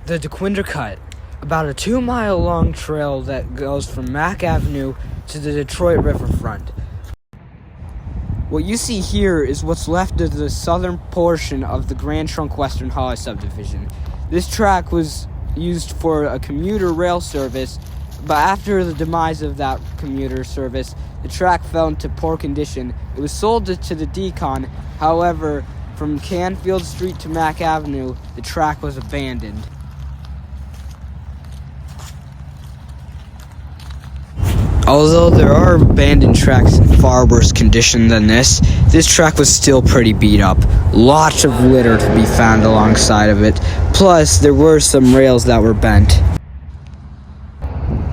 The Dequinder Cut, about a 2-mile long trail that goes from Mack Avenue to the Detroit riverfront. What you see here is what's left of the southern portion of the Grand Trunk Western Highway subdivision. This track was used for a commuter rail service, but after the demise of that commuter service, the track fell into poor condition. It was sold to the DCON. However, from Canfield Street to Mack Avenue, the track was abandoned. Although there are abandoned tracks in far worse condition than this track was still pretty beat up. Lots of litter to be found alongside of it. Plus, there were some rails that were bent.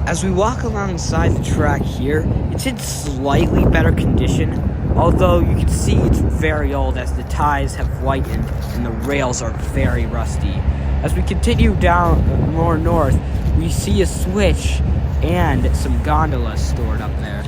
As we walk alongside the track here, it's in slightly better condition, although you can see it's very old as the ties have whitened and the rails are very rusty. As we continue down more north, we see a switch and some gondolas stored up there.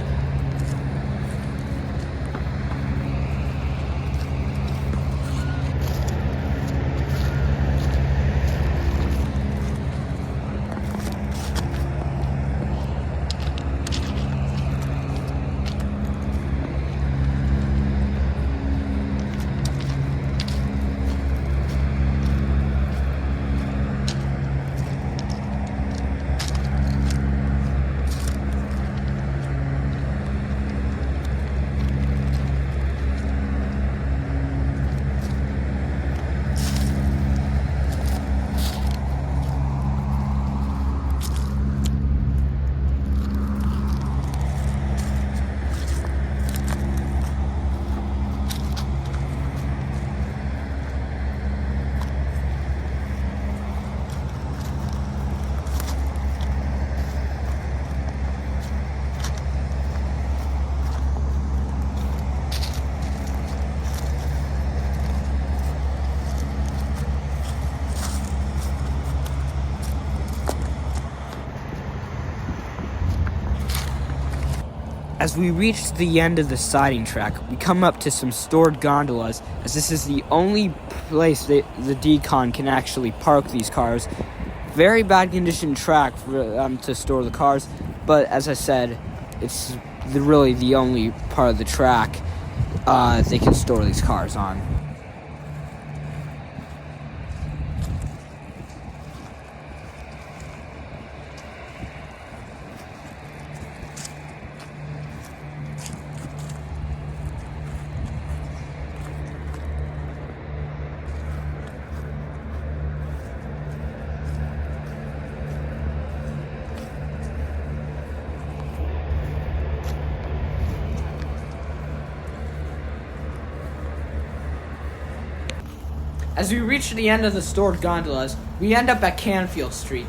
As we reach the end of the siding track, we come up to some stored gondolas, as this is the only place that the DCON can actually park these cars. Very bad condition track for them to store the cars, but as I said, it's really the only part of the track they can store these cars on. As we reach the end of the stored gondolas, we end up at Canfield Street.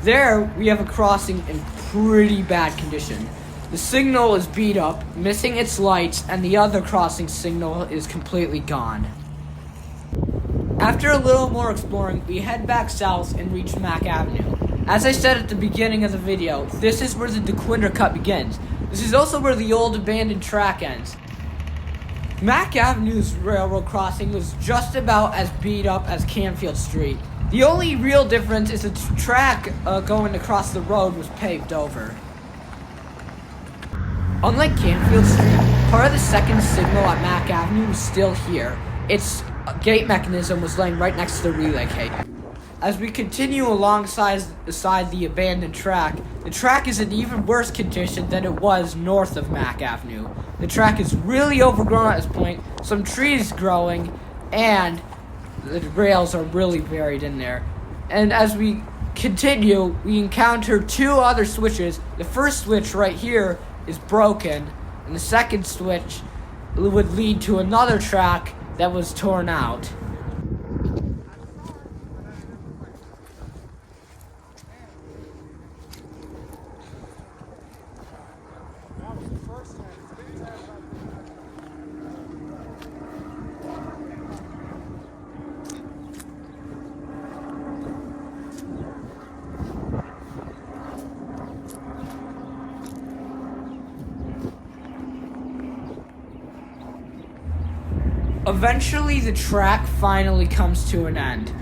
There, we have a crossing in pretty bad condition. The signal is beat up, missing its lights, and the other crossing signal is completely gone. After a little more exploring, we head back south and reach Mack Avenue. As I said at the beginning of the video, this is where the Dequinder Cut begins. This is also where the old abandoned track ends. Mack Avenue's railroad crossing was just about as beat up as Canfield Street. The only real difference is the track going across the road was paved over. Unlike Canfield Street, part of the second signal at Mack Avenue was still here. Its gate mechanism was laying right next to the relay cage. As we continue alongside the abandoned track, the track is in even worse condition than it was north of Mack Avenue. The track is really overgrown at this point, some trees growing, and the rails are really buried in there. And as we continue, we encounter two other switches. The first switch right here is broken, and the second switch would lead to another track that was torn out. Eventually, the track finally comes to an end.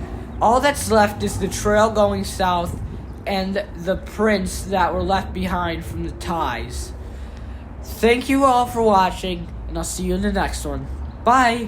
All that's left is the trail going south and the prints that were left behind from the ties. Thank you all for watching, and I'll see you in the next one. Bye!